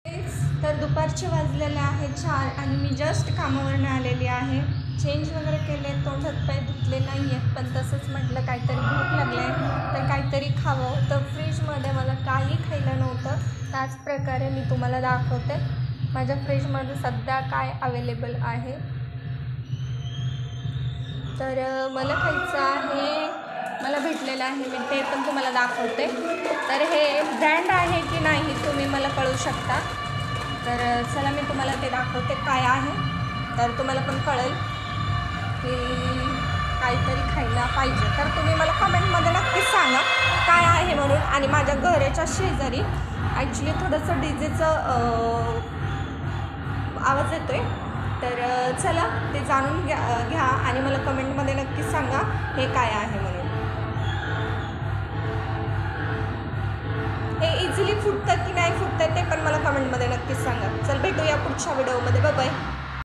तर दुपारचे वाजलेले आहे 4 आणि मी जस्ट कामावरून आलेली आहे. चेंज वगैरे केले, तोंड हातपाय धुतले नाही आहेत, पण तसंच म्हटलं काहीतरी भूक लागली आहे तर काहीतरी खावं. तर फ्रीजमध्ये मला काही खायला नव्हतं. त्याच प्रकारे मी तुम्हाला दाखवते माझ्या फ्रीजमध्ये सध्या काय अवेलेबल आहे. तर मला खायचं आहे, मला भेटलेलं आहे, मी ते पण तुम्हाला दाखवते. तर हे ब्रँड आहे की नाही तुम्ही मला कळू शकता. तर चला मी तुम्हाला ते दाखवते काय आहे, तर तुम्हाला पण कळेल की काहीतरी खायला पाहिजे. तर तुम्ही मला कमेंटमध्ये नक्कीच सांगा काय आहे म्हणून. आणि माझ्या घराच्या शेजारी ॲक्च्युली थोडंसं डीजेचं आवाज येतो आहे. तर चला ते जाणून घ्या आणि मला कमेंटमध्ये नक्कीच सांगा हे काय आहे म्हणून. हे इझिली फुटतं की नाही फुटतं ते पण मला कमेंटमध्ये नक्कीच सांगा. चल भेटूया पुढच्या व्हिडिओमध्ये. Bye bye.